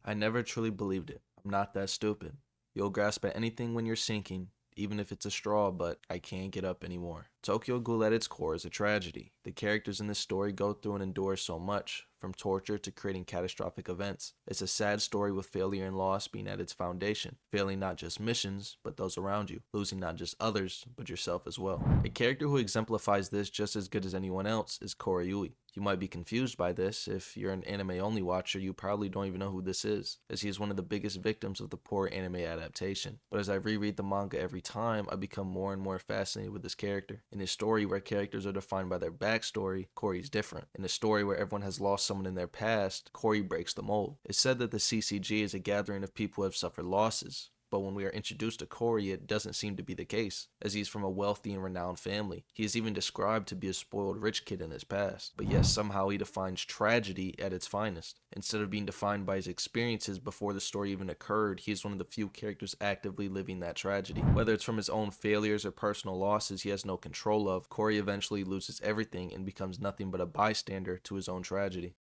I never truly believed it. I'm not that stupid. You'll grasp at anything when you're sinking, even if it's a straw, but I can't get up anymore. Tokyo Ghoul at its core is a tragedy. The characters in this story go through and endure so much, from torture to creating catastrophic events. It's a sad story with failure and loss being at its foundation, failing not just missions, but those around you, losing not just others, but yourself as well. A character who exemplifies this just as good as anyone else is Korayui. You might be confused by this. If you're an anime-only watcher, you probably don't even know who this is, as he is one of the biggest victims of the poor anime adaptation. But as I reread the manga every time, I become more and more fascinated with this character. In his story where characters are defined by their backstory, Corey's different. In a story where everyone has lost someone in their past, Corey breaks the mold. It's said that the CCG is a gathering of people who have suffered losses, but when we are introduced to Corey, it doesn't seem to be the case, as he's from a wealthy and renowned family. He is even described to be a spoiled rich kid in his past, but yet somehow he defines tragedy at its finest. Instead of being defined by his experiences before the story even occurred, he is one of the few characters actively living that tragedy. Whether it's from his own failures or personal losses he has no control of, Corey eventually loses everything and becomes nothing but a bystander to his own tragedy.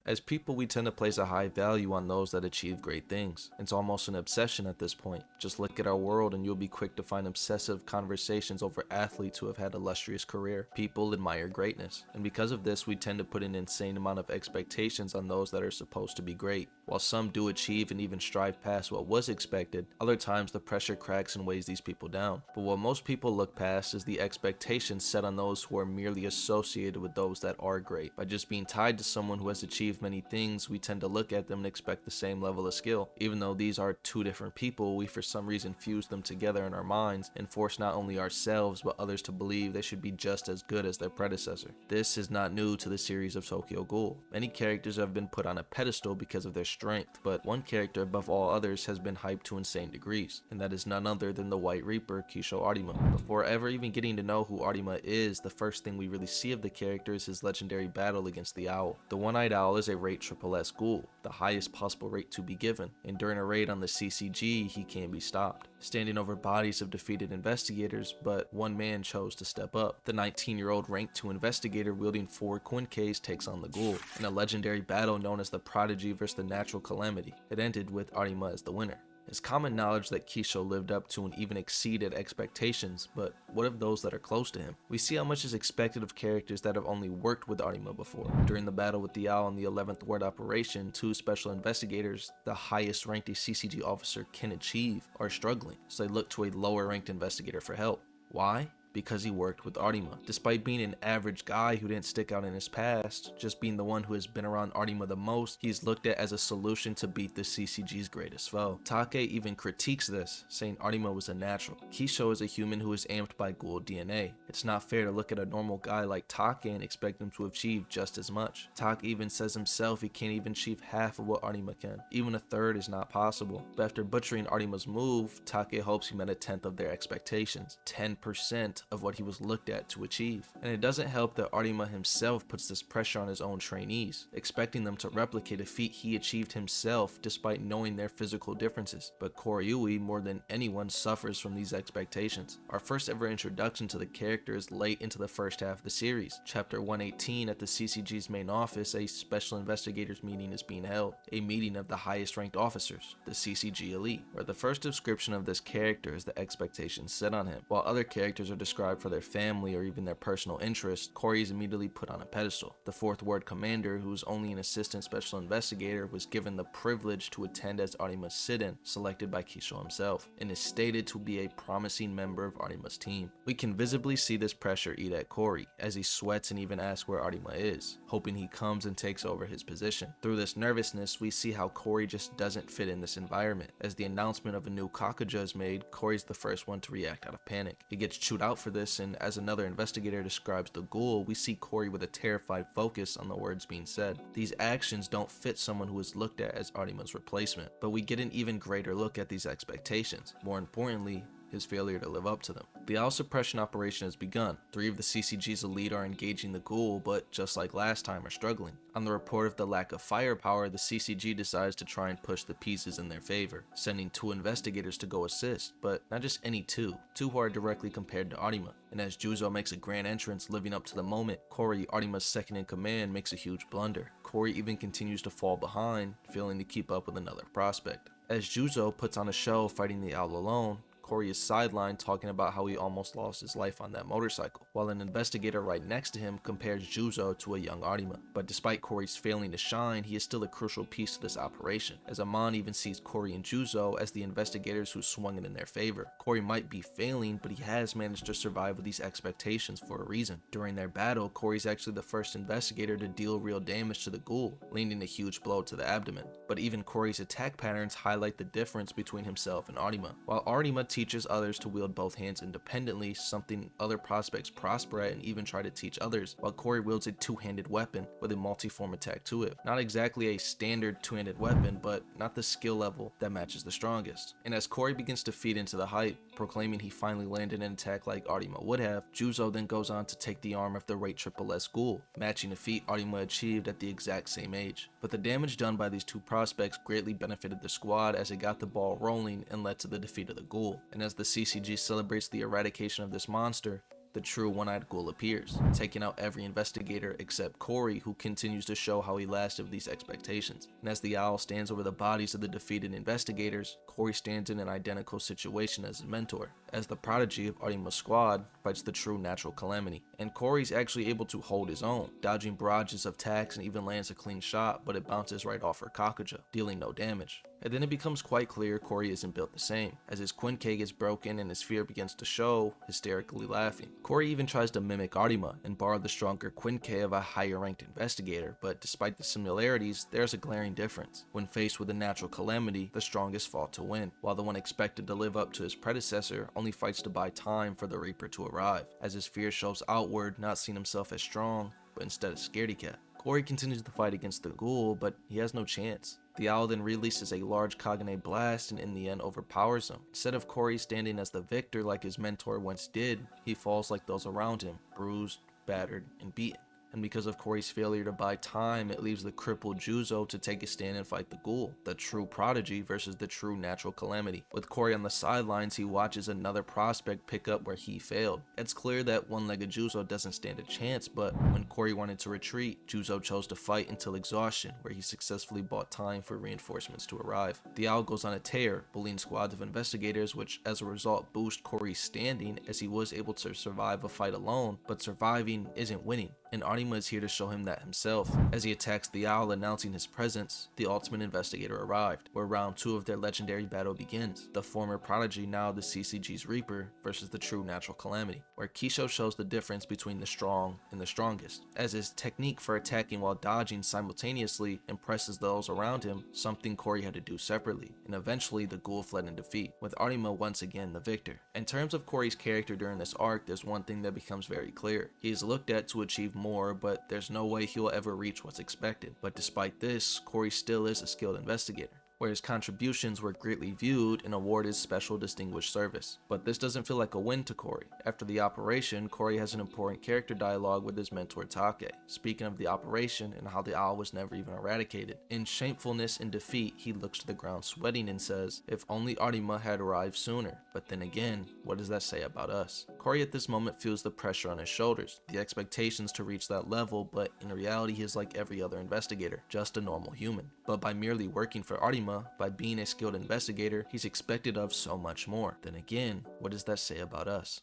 As people, we tend to place a high value on those that achieve great things. It's almost an obsession at this point. Just look at our world and you'll be quick to find obsessive conversations over athletes who have had illustrious career. People admire greatness, and because of this, we tend to put an insane amount of expectations on those that are supposed to be great. While some do achieve and even strive past what was expected, other times the pressure cracks and weighs these people down. But what most people look past is the expectations set on those who are merely associated with those that are great. By just being tied to someone who has achieved many things, we tend to look at them and expect the same level of skill. Even though these are two different people, we for some reason fuse them together in our minds and force not only ourselves but others to believe they should be just as good as their predecessor. This is not new to the series of Tokyo Ghoul. Many characters have been put on a pedestal because of their strength, but one character above all others has been hyped to insane degrees, and that is none other than the White Reaper, Kisho Arima. Before ever even getting to know who Arima is, the first thing we really see of the character is his legendary battle against the owl. The one-eyed owl is a rate SSS ghoul, the highest possible rate to be given, and during a raid on the CCG, he can't be stopped, standing over bodies of defeated investigators, but one man chose to step up. The 19-year-old rank 2 investigator wielding 4 kenkanekis takes on the ghoul, in a legendary battle known as the Prodigy versus the Natural Calamity. It ended with Arima as the winner. It's common knowledge that Kisho lived up to and even exceeded expectations, but what of those that are close to him? We see how much is expected of characters that have only worked with Arima before. During the battle with the owl in the 11th Ward operation, 2 special investigators, the highest ranked a CCG officer can achieve, are struggling, so they look to a lower ranked investigator for help. Why? Because he worked with Arima. Despite being an average guy who didn't stick out in his past, just being the one who has been around Arima the most, he's looked at as a solution to beat the CCG's greatest foe. Take even critiques this, saying Arima was a natural. Kisho is a human who is amped by ghoul DNA. It's not fair to look at a normal guy like Take and expect him to achieve just as much. Take even says himself he can't even achieve half of what Arima can. Even a third is not possible. But after butchering Arima's move, Take hopes he met a 10th of their expectations. 10% of what he was looked at to achieve. And it doesn't help that Arima himself puts this pressure on his own trainees, expecting them to replicate a feat he achieved himself despite knowing their physical differences. But Korayui, more than anyone, suffers from these expectations. Our first ever introduction to the character is late into the first half of the series. Chapter 118, at the CCG's main office, a special investigators meeting is being held, a meeting of the highest ranked officers, the CCG elite, where the first description of this character is the expectations set on him. While other characters are described for their family or even their personal interests, Corey is immediately put on a pedestal. The 4th Ward commander, who was only an assistant special investigator, was given the privilege to attend as Arima's sit-in, selected by Kisho himself, and is stated to be a promising member of Arima's team. We can visibly see this pressure eat at Corey, as he sweats and even asks where Arima is, hoping he comes and takes over his position. Through this nervousness, we see how Corey just doesn't fit in this environment. As the announcement of a new Kakuja is made, Corey's the first one to react out of panic. He gets chewed out for this, and as another investigator describes the ghoul, we see Corey with a terrified focus on the words being said. These actions don't fit someone who is looked at as Arima's replacement, but we get an even greater look at these expectations. More importantly, his failure to live up to them. The owl suppression operation has begun. 3 of the CCG's elite are engaging the ghoul, but just like last time are struggling. On the report of the lack of firepower, the CCG decides to try and push the pieces in their favor, sending 2 investigators to go assist, but not just any 2 who are directly compared to Arima. And as Juzo makes a grand entrance living up to the moment, Corey, Arima's second in command, makes a huge blunder. Corey even continues to fall behind, failing to keep up with another prospect. As Juzo puts on a show fighting the owl alone, Corey is sidelined talking about how he almost lost his life on that motorcycle, while an investigator right next to him compares Juzo to a young Arima. But despite Corey's failing to shine, he is still a crucial piece to this operation, as Amon even sees Corey and Juzo as the investigators who swung it in their favor. Corey might be failing, but he has managed to survive with these expectations for a reason. During their battle, Corey's actually the first investigator to deal real damage to the ghoul, landing a huge blow to the abdomen. But even Corey's attack patterns highlight the difference between himself and Arima. While Arima teaches others to wield both hands independently, something other prospects prosper at and even try to teach others, while Corey wields a two-handed weapon with a multi-form attack to it. Not exactly a standard two-handed weapon, but not the skill level that matches the strongest. And as Corey begins to feed into the hype, proclaiming he finally landed an attack like Arima would have, Juzo then goes on to take the arm of the Rate Triple S Ghoul, matching a feat Arima achieved at the exact same age. But the damage done by these two prospects greatly benefited the squad as it got the ball rolling and led to the defeat of the Ghoul. And as the CCG celebrates the eradication of this monster, the true one-eyed ghoul appears, taking out every investigator except Corey, who continues to show how he lasted with these expectations. And as the owl stands over the bodies of the defeated investigators, Corey stands in an identical situation as his mentor, as the prodigy of Arima's squad fights the true natural calamity. And Corey's actually able to hold his own, dodging barrages of attacks and even lands a clean shot, but it bounces right off her Kakuja, dealing no damage. And then it becomes quite clear Corey isn't built the same, as his kenkaneki is broken and his fear begins to show, hysterically laughing. Corey even tries to mimic Arima and borrow the stronger kenkaneki of a higher ranked investigator, but despite the similarities, there's a glaring difference. When faced with a natural calamity, the strongest fought to win, while the one expected to live up to his predecessor only fights to buy time for the Reaper to arrive, as his fear shows outward, not seeing himself as strong, but instead a scaredy cat. Corey continues the fight against the ghoul, but he has no chance. The owl then releases a large Kagane blast and in the end overpowers him. Instead of Corey standing as the victor like his mentor once did, he falls like those around him, bruised, battered, and beaten. And because of Corey's failure to buy time, it leaves the crippled Juzo to take a stand and fight the ghoul, the true prodigy versus the true natural calamity. With Corey on the sidelines, he watches another prospect pick up where he failed. It's clear that one-legged Juzo doesn't stand a chance, but when Corey wanted to retreat, Juzo chose to fight until exhaustion, where he successfully bought time for reinforcements to arrive. The owl goes on a tear, bullying squads of investigators, which as a result boost Corey's standing as he was able to survive a fight alone, but surviving isn't winning. And Arima is here to show him that himself. As he attacks the owl announcing his presence, the ultimate investigator arrived, where round 2 of their legendary battle begins. The former prodigy, now the CCG's Reaper, versus the true natural calamity, where Kisho shows the difference between the strong and the strongest, as his technique for attacking while dodging simultaneously impresses those around him, something Corey had to do separately, and eventually the ghoul fled in defeat, with Arima once again the victor. In terms of Corey's character during this arc, there's one thing that becomes very clear. He is looked at to achieve more, but there's no way he'll ever reach what's expected. But despite this, Corey still is a skilled investigator, where his contributions were greatly viewed and awarded special distinguished service. But this doesn't feel like a win to Corey. After the operation, Corey has an important character dialogue with his mentor Take, speaking of the operation and how the owl was never even eradicated. In shamefulness and defeat, he looks to the ground sweating and says, "If only Arima had arrived sooner." But then again, what does that say about us? Corey at this moment feels the pressure on his shoulders, the expectations to reach that level, but in reality he is like every other investigator, just a normal human. But by merely working for Arima, by being a skilled investigator, he's expected of so much more. Then again, what does that say about us?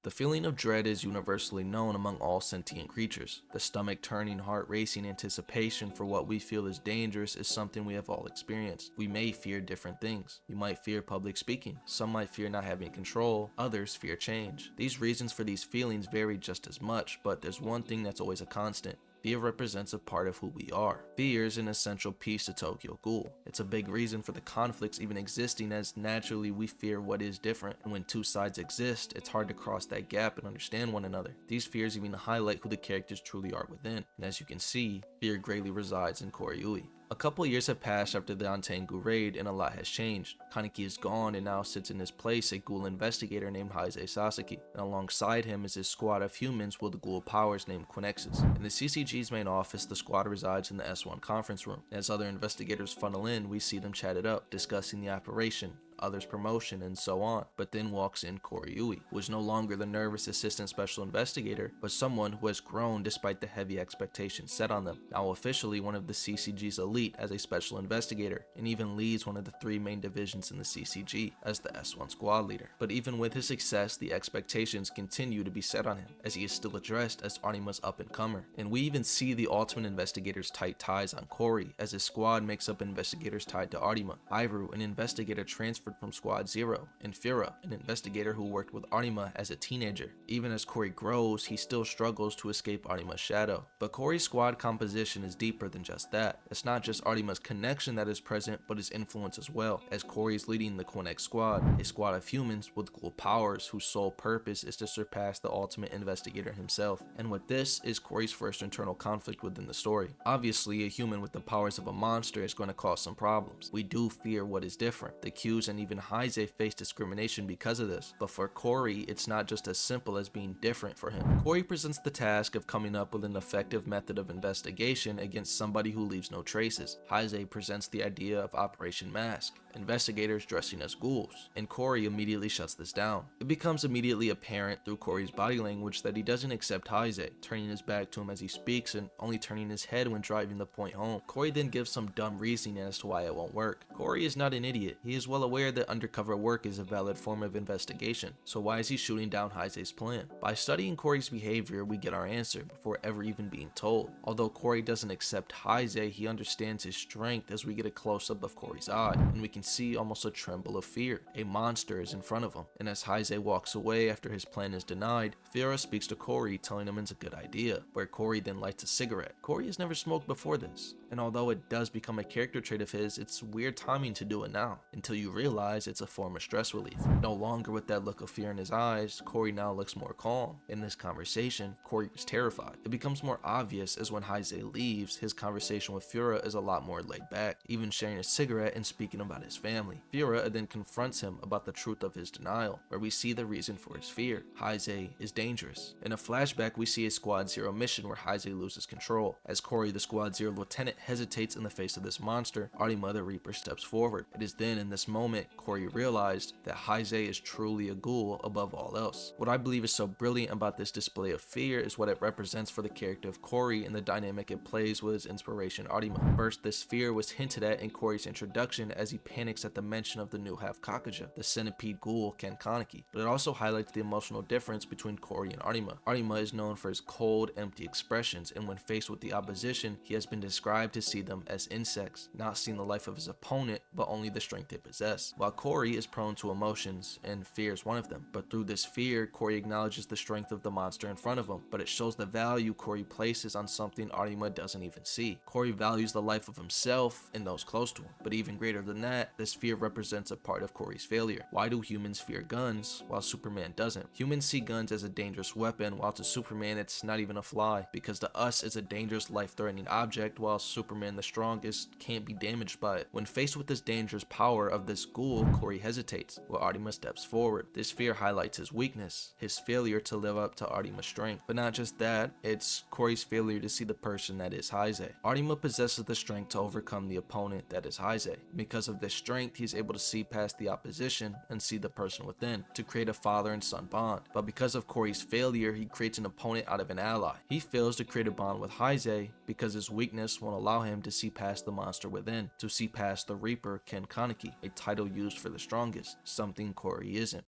The feeling of dread is universally known among all sentient creatures. The stomach-turning, heart-racing anticipation for what we feel is dangerous is something we have all experienced. We may fear different things. You might fear public speaking. Some might fear not having control. Others fear change. These reasons for these feelings vary just as much, but there's one thing that's always a constant. Fear represents a part of who we are. Fear is an essential piece to Tokyo Ghoul. It's a big reason for the conflicts even existing, as naturally we fear what is different, and when two sides exist, it's hard to cross that gap and understand one another. These fears even highlight who the characters truly are within, and as you can see, fear greatly resides in Koryui. A couple years have passed after the Antengu raid and a lot has changed. Kaneki is gone and now sits in his place a ghoul investigator named Heisei Sasaki, and alongside him is his squad of humans with ghoul powers named Quinexes. In the CCG's main office, the squad resides in the S1 conference room. As other investigators funnel in, we see them chatted up, discussing the operation, others' promotion, and so on. But then walks in Koryui, who is no longer the nervous assistant special investigator, but someone who has grown despite the heavy expectations set on them. Now officially one of the CCG's elite as a special investigator, and even leads one of the 3 main divisions in the CCG as the S1 squad leader. But even with his success, the expectations continue to be set on him, as he is still addressed as Arima's up-and-comer. And we even see the ultimate investigator's tight ties on Cory, as his squad makes up investigators tied to Arima. Iru, an investigator transferred from Squad 0, and Fura, an investigator who worked with Arima as a teenager. Even as Cory grows, he still struggles to escape Arima's shadow. But Cory's squad composition is deeper than just that. It's not just Arima's connection that is present, but his influence as well, as Cory is leading the Kenkaneki squad, a squad of humans with ghoul powers whose sole purpose is to surpass the ultimate investigator himself. And with this is Cory's first internal conflict within the story. Obviously, a human with the powers of a monster is going to cause some problems. We do fear what is different. The Qs and even Heise face discrimination because of this, but for Cory, it's not just as simple as being different for him. Cory presents the task of coming up with an effective method of investigation against somebody who leaves no traces. Heise presents the idea of Operation Mask, investigators dressing as ghouls, and Cory immediately shuts this down. It becomes immediately apparent through Cory's body language that he doesn't accept Heise, turning his back to him as he speaks and only turning his head when driving the point home. Cory then gives some dumb reasoning as to why it won't work. Cory is not an idiot. He is well aware that undercover work is a valid form of investigation, so why is he shooting down Heise's plan? By studying Cory's behavior, we get our answer before ever even being told. Although Cory doesn't accept Heise, he understands his strength as we get a close-up of Cory's eye, and we can see almost a tremble of fear. A monster is in front of him, and as Heise walks away after his plan is denied, Fura speaks to Cory, telling him it's a good idea, where Cory then lights a cigarette. Cory has never smoked before this, and although it does become a character trait of his, it's weird timing to do it now, until you realize it's a form of stress relief. No longer with that look of fear in his eyes, Cory now looks more calm. In this conversation, Cory was terrified. It becomes more obvious as when Heise leaves, his conversation with Fura is a lot more laid back, even sharing a cigarette and speaking about his family. Fura then confronts him about the truth of his denial, where we see the reason for his fear. Heise is dangerous. In a flashback, we see a Squad 0 mission where Heise loses control. As Cory, the Squad 0 lieutenant, hesitates in the face of this monster, Arima the Reaper steps forward. It is then in this moment Cory realized that Heise is truly a ghoul above all else. What I believe is so brilliant about this display of fear is what it represents for the character of Cory and the dynamic it plays with his inspiration Arima. First, this fear was hinted at in Cory's introduction as he panics at the mention of the new half-Kakuja, the centipede ghoul kenkaneki, but it also highlights the emotional difference between Cory and Arima. Arima is known for his cold, empty expressions, and when faced with the opposition, he has been described to see them as insects, not seeing the life of his opponent, but only the strength they possess. While Cory is prone to emotions, and fear is one of them, but through this fear, Cory acknowledges the strength of the monster in front of him, but it shows the value Cory places on something Arima doesn't even see. Cory values the life of himself and those close to him, but even greater than that, this fear represents a part of Cory's failure. Why do humans fear guns while Superman doesn't? Humans see guns as a dangerous weapon, while to Superman it's not even a fly, because to us it's a dangerous, life-threatening object, while Superman, the strongest, can't be damaged by it. When faced with this dangerous power of this ghoul, Cory hesitates, while Arima steps forward. This fear highlights his weakness, his failure to live up to Arima's strength. But not just that, it's Cory's failure to see the person that is Heise. Arima possesses the strength to overcome the opponent that is Heise. Because of this strength, he's able to see past the opposition and see the person within, to create a father and son bond. But because of Cory's failure, he creates an opponent out of an ally. He fails to create a bond with Heise because his weakness won't allow him to see past the monster within, to see past the Reaper kenkaneki, a title used for the strongest, something Cory isn't.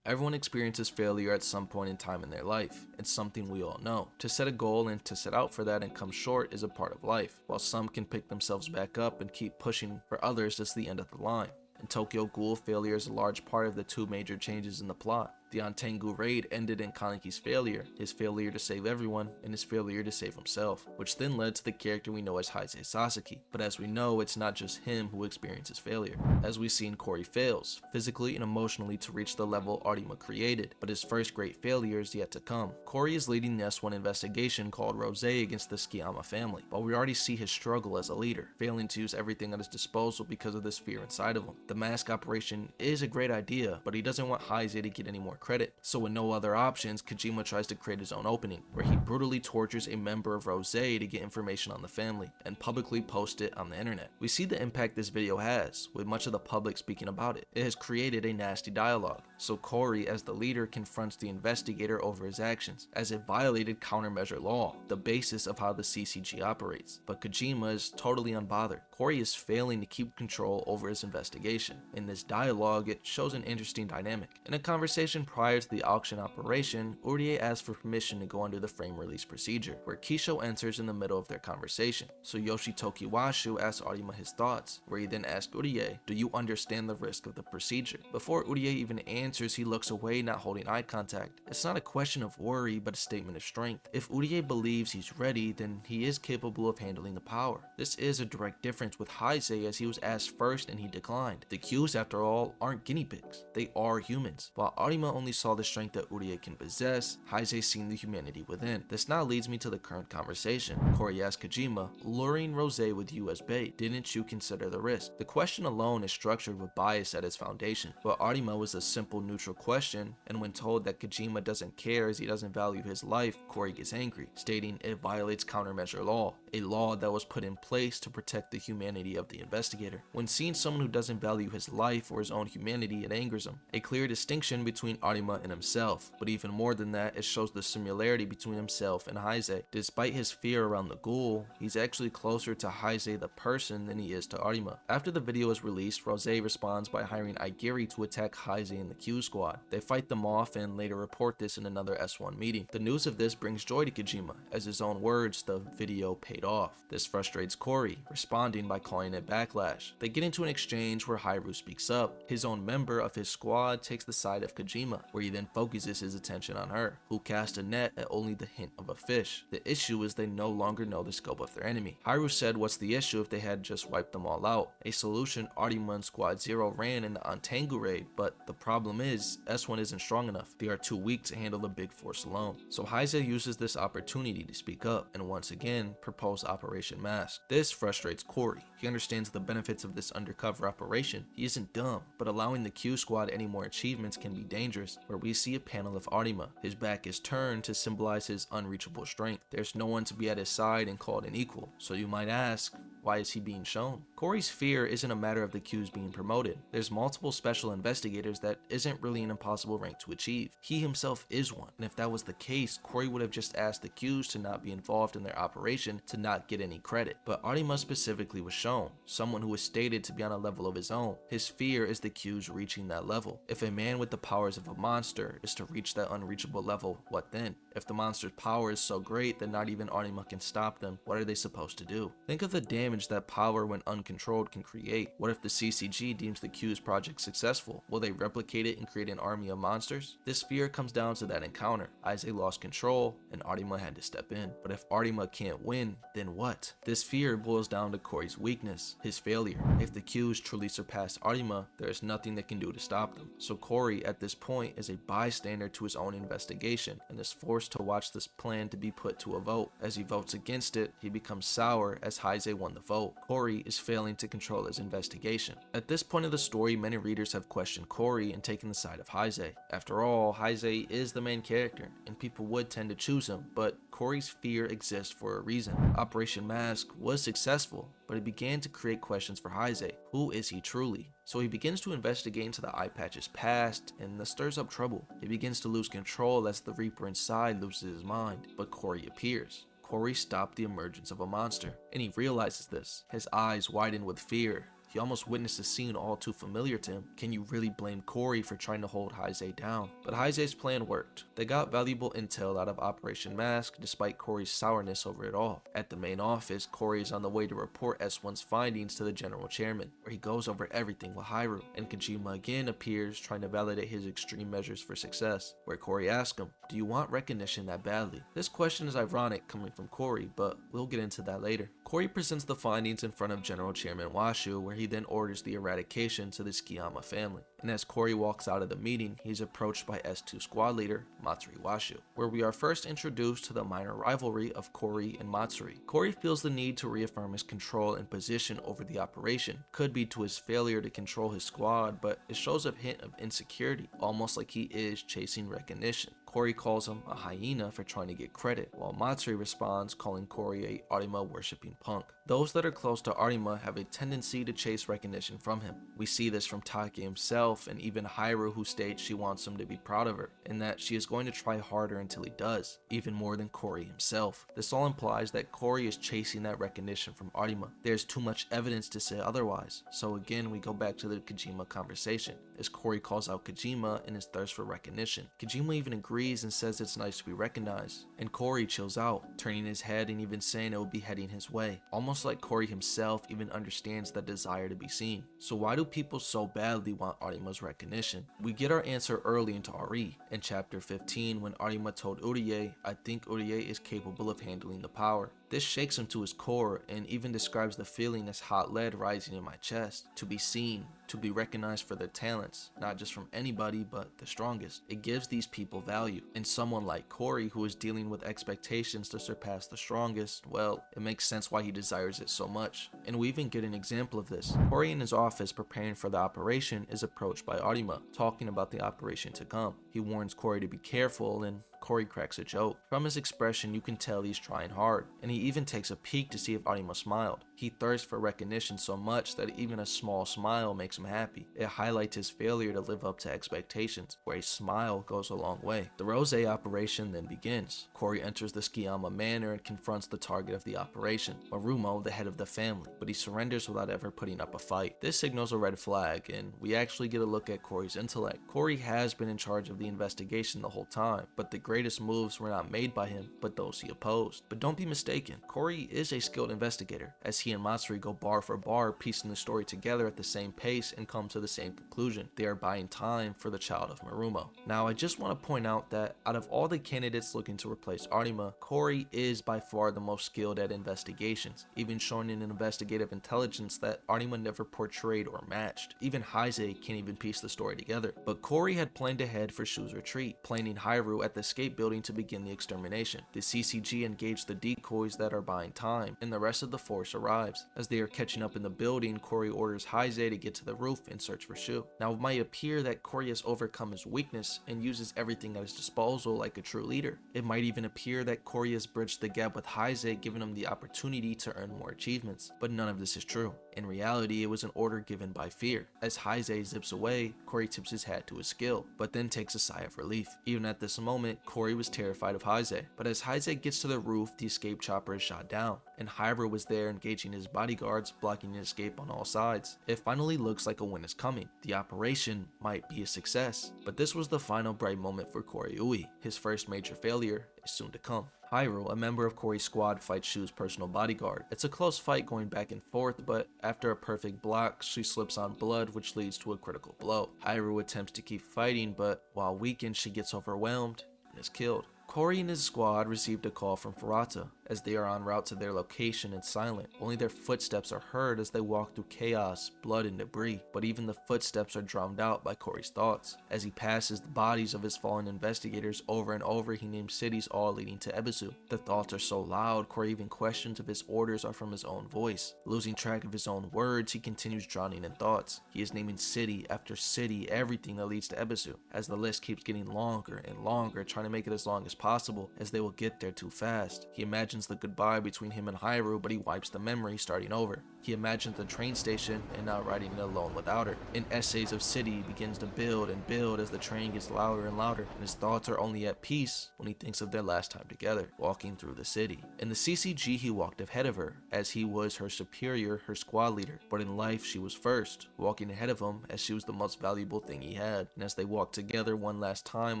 Everyone experiences failure at some point in time in their life. It's something we all know. To set a goal and to set out for that and come short is a part of life. While some can pick themselves back up and keep pushing, for others it's the end of the line. In Tokyo Ghoul, failure is a large part of the 2 major changes in the plot. The Antengu raid ended in Kaneki's failure, his failure to save everyone, and his failure to save himself, which then led to the character we know as Heise Sasaki. But as we know, it's not just him who experiences failure. As we've seen, Cory fails, physically and emotionally, to reach the level Arima created, but his first great failure is yet to come. Cory is leading the S1 investigation called Rose against the Tsukiyama family, but we already see his struggle as a leader, failing to use everything at his disposal because of this fear inside of him. The mask operation is a great idea, but he doesn't want Heise to get any more credit. So with no other options, Kojima tries to create his own opening, where he brutally tortures a member of Rose to get information on the family, and publicly post it on the internet. We see the impact this video has, with much of the public speaking about it. It has created a nasty dialogue, so Corey as the leader confronts the investigator over his actions, as it violated countermeasure law, the basis of how the CCG operates. But Kojima is totally unbothered. Corey is failing to keep control over his investigation. In this dialogue, it shows an interesting dynamic. In a conversation prior to the auction operation, Urie asks for permission to go under the frame release procedure, where Kisho enters in the middle of their conversation. So Yoshi Tokiwashu asks Arima his thoughts, where he then asks Urie, do you understand the risk of the procedure? Before Urie even answers, he looks away, not holding eye contact. It's not a question of worry, but a statement of strength. If Urie believes he's ready, then he is capable of handling the power. This is a direct difference with Heise, as he was asked first and he declined. The Qs, after all, aren't guinea pigs. They are humans. While Arima only saw the strength that Urie can possess, Heise seen the humanity within. This now leads me to the current conversation. Corey asks Kojima, luring Rose with you as bait, didn't you consider the risk? The question alone is structured with bias at its foundation, but Arima was a simple neutral question, and when told that Kojima doesn't care as he doesn't value his life, Corey gets angry, stating it violates countermeasure law, a law that was put in place to protect the humanity of the investigator. When seeing someone who doesn't value his life or his own humanity, it angers him. A clear distinction between Arima and himself, but even more than that, it shows the similarity between himself and Heise. Despite his fear around the Ghoul, he's actually closer to Heise the person than he is to Arima. After the video is released, Rose responds by hiring Aigiri to attack Heise and the Q squad. They fight them off and later report this in another S1 meeting. The news of this brings joy to Kojima, as his own words, the video paid off. This frustrates Corey, responding by calling it backlash. They get into an exchange where Haru speaks up. His own member of his squad takes the side of Kojima, where he then focuses his attention on her, who cast a net at only the hint of a fish. The issue is they no longer know the scope of their enemy. Haru said what's the issue if they had just wiped them all out, a solution Arima and Squad 0 ran in the Antengu raid, but the problem is S1 isn't strong enough. They are too weak to handle the big force alone. So Heise uses this opportunity to speak up and once again propose Operation Mask. This frustrates Corey. He understands the benefits of this undercover operation. He isn't dumb, but allowing the Q squad any more achievements can be dangerous, where we see a panel of Arima. His back is turned to symbolize his unreachable strength. There's no one to be at his side and called an equal. So you might ask, why is he being shown? Corey's fear isn't a matter of the Qs being promoted. There's multiple special investigators that isn't really an impossible rank to achieve. He himself is one, and if that was the case, Corey would have just asked the Qs to not be involved in their operation to not get any credit. But Arima specifically was shown, someone who was stated to be on a level of his own. His fear is the Qs reaching that level. If a man with the powers of a monster is to reach that unreachable level, what then? If the monster's power is so great that not even Arima can stop them, what are they supposed to do? Think of the damage that power when uncontrolled can create. What if the CCG deems the Q's project successful? Will they replicate it and create an army of monsters? This fear comes down to that encounter. Heise lost control and Arima had to step in. But if Arima can't win, then what? This fear boils down to Corey's weakness, his failure. If the Q's truly surpass Arima, there is nothing they can do to stop them. So Corey at this point is a bystander to his own investigation and is forced to watch this plan to be put to a vote. As he votes against it, he becomes sour as Heise won the vote. Corey is failing to control his investigation. At this point of the story, many readers have questioned Corey and taken the side of Heise. After all, Heise is the main character, and people would tend to choose him, but Corey's fear exists for a reason. Operation Mask was successful, but it began to create questions for Heise. Who is he truly? So he begins to investigate into the eye patch's past, and this stirs up trouble. He begins to lose control as the Reaper inside loses his mind, but Corey appears. Corey stopped the emergence of a monster, and he realizes this. His eyes widen with fear. He almost witnessed a scene all too familiar to him. Can you really blame Corey for trying to hold Heise down? But Heise's plan worked. They got valuable intel out of Operation Mask despite Corey's sourness over it all. At the main office, Corey is on the way to report S1's findings to the general chairman, where he goes over everything with Haru, and Kojima again appears trying to validate his extreme measures for success, where Corey asks him, do you want recognition that badly? This question is ironic coming from Corey, but we'll get into that later. Corey presents the findings in front of General Chairman Washu, where he He then orders the eradication to the Tsukiyama family. And as Kori walks out of the meeting, he's approached by S2 squad leader Matsuri Washu, where we are first introduced to the minor rivalry of Kori and Matsuri. Kori feels the need to reaffirm his control and position over the operation. Could be to his failure to control his squad, but it shows a hint of insecurity, almost like he is chasing recognition. Kori calls him a hyena for trying to get credit, while Matsuri responds calling Kori a Arima worshipping punk. Those that are close to Arima have a tendency to chase recognition from him. We see this from Taki himself and even Hairu, who states she wants him to be proud of her, and that she is going to try harder until he does, even more than Kori himself. This all implies that Kori is chasing that recognition from Arima. There's too much evidence to say otherwise, so again we go back to the Kojima conversation, as Kori calls out Kojima in his thirst for recognition. Kojima even agrees and says it's nice to be recognized, and Kori chills out, turning his head and even saying it will be heading his way, almost like Kori himself even understands that desire to be seen. So why do people so badly want Arima's recognition? We get our answer early into RE, in chapter 15 when Arima told Urie, "I think Urie is capable of handling the power." This shakes him to his core and even describes the feeling as hot lead rising in my chest. To be seen, to be recognized for their talents, not just from anybody but the strongest. It gives these people value. And someone like Kori, who is dealing with expectations to surpass the strongest, well, it makes sense why he desires it so much. And we even get an example of this. Kori in his office preparing for the operation is approached by Arima, talking about the operation to come. He warns Kori to be careful, and Kori cracks a joke. From his expression, you can tell he's trying hard, and he even takes a peek to see if Arima smiled. He thirsts for recognition so much that even a small smile makes him happy. It highlights his failure to live up to expectations, where a smile goes a long way. The Rose operation then begins. Kori enters the Tsukiyama manor and confronts the target of the operation, Marumo, the head of the family, but he surrenders without ever putting up a fight. This signals a red flag, and we actually get a look at Kori's intellect. Kori has been in charge of the investigation the whole time, but the greatest moves were not made by him, but those he opposed. But don't be mistaken, Kori is a skilled investigator, as he and Matsuri go bar for bar, piecing the story together at the same pace and come to the same conclusion. They are buying time for the child of Marumo. Now, I just want to point out that out of all the candidates looking to replace Arima, Kori is by far the most skilled at investigations, even showing an investigative intelligence that Arima never portrayed or matched. Even Heise can't even piece the story together. But Kori had planned ahead for Shu's retreat, planning Hairu at the escape building to begin the extermination. The CCG engaged the decoys that are buying time, and the rest of the force arrives. As they are catching up in the building, Kori orders Heise to get to the roof and search for Shu. Now, it might appear that Kori has overcome his weakness and uses everything at his disposal like a true leader. It might even appear that Kori has bridged the gap with Heise, giving him the opportunity to earn more achievements. But none of this is true. In reality, it was an order given by fear. As Heise zips away, Kori tips his hat to his skill, but then takes a sigh of relief. Even at this moment, Kori was terrified of Heise. But as Heise gets to the roof, the escape chopper is shot down, and Hairu was there engaging his bodyguards, blocking his escape on all sides. It finally looks like a win is coming. The operation might be a success. But this was the final bright moment for Kori Ui. His first major failure is soon to come. Hairu, a member of Kori's squad, fights Shu's personal bodyguard. It's a close fight going back and forth, but after a perfect block, she slips on blood, which leads to a critical blow. Hairu attempts to keep fighting, but while weakened, she gets overwhelmed and is killed. Kori and his squad received a call from Furata, as they are en route to their location and silent. Only their footsteps are heard as they walk through chaos, blood, and debris, but even the footsteps are drowned out by Kori's thoughts. As he passes the bodies of his fallen investigators over and over, he names cities all leading to Ebisu. The thoughts are so loud, Kori even questions if his orders are from his own voice. Losing track of his own words, he continues drowning in thoughts. He is naming city after city, everything that leads to Ebisu, as the list keeps getting longer and longer, trying to make it as long as possible, as they will get there too fast. He imagines the goodbye between him and Hairu, but he wipes the memory, starting over. He imagines the train station and now riding it alone without her. An essays of city begins to build and build as the train gets louder and louder, and his thoughts are only at peace when he thinks of their last time together, walking through the city. In the CCG, he walked ahead of her, as he was her superior, her squad leader, but in life, she was first, walking ahead of him as she was the most valuable thing he had. And as they walk together one last time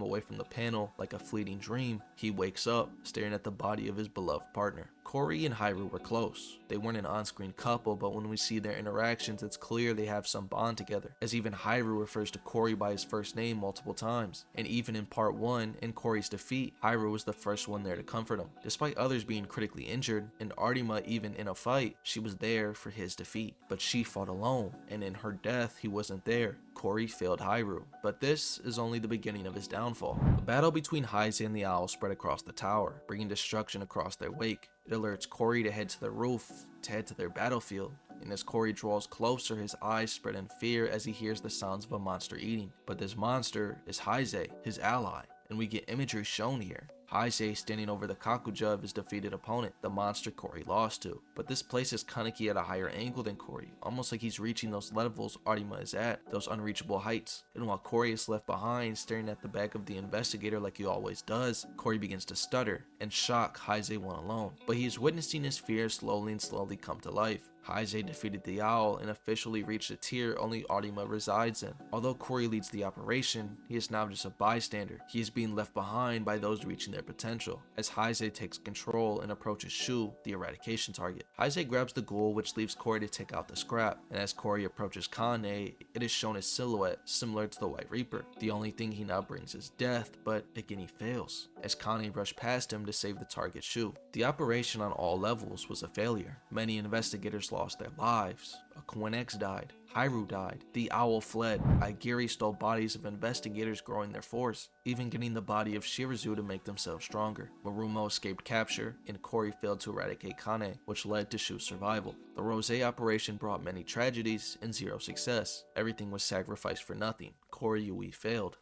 away from the panel, like a fleeting dream, he wakes up, staring at the body of his beloved partner. Corey and Hairu were close. They weren't an on-screen couple, but when we see their interactions, it's clear they have some bond together, as even Hairu refers to Corey by his first name multiple times. And even in part 1, in Corey's defeat, Hairu was the first one there to comfort him. Despite others being critically injured, and Artima even in a fight, she was there for his defeat. But she fought alone, and in her death, he wasn't there. Corey failed Hairu, but this is only the beginning of his downfall. The battle between Heise and the owl spread across the tower, bringing destruction across their wake. It alerts Corey to head to the roof, to head to their battlefield, and as Corey draws closer, his eyes spread in fear as he hears the sounds of a monster eating. But this monster is Heise, his ally, and we get imagery shown here. Heise standing over the kakuja of his defeated opponent, the monster Corey lost to. But this places Kaneki at a higher angle than Corey, almost like he's reaching those levels Artima is at, those unreachable heights. And while Corey is left behind, staring at the back of the investigator like he always does, Corey begins to stutter. In shock, Heise won alone. But he is witnessing his fears slowly come to life. Heise defeated the owl and officially reached a tier only Artima resides in. Although Corey leads the operation, he is now just a bystander. He is being left behind by those reaching their potential, as Heise takes control and approaches Shu, the eradication target. Heise grabs the ghoul, which leaves Corey to take out the scrap, and as Corey approaches Kane, it is shown his silhouette, similar to the White Reaper. The only thing he now brings is death, but again he fails, as Kane rushed past him to save the target Shu. The operation on all levels was a failure. Many investigators lost their lives. A Kenkaneki died. Hairu died. The owl fled. Aigiri stole bodies of investigators, growing their force, even getting the body of Shirazu to make themselves stronger. Marumo escaped capture, and Corey failed to eradicate Kane, which led to Shu's survival. The Rose operation brought many tragedies and zero success. Everything was sacrificed for nothing. Corey Yui failed.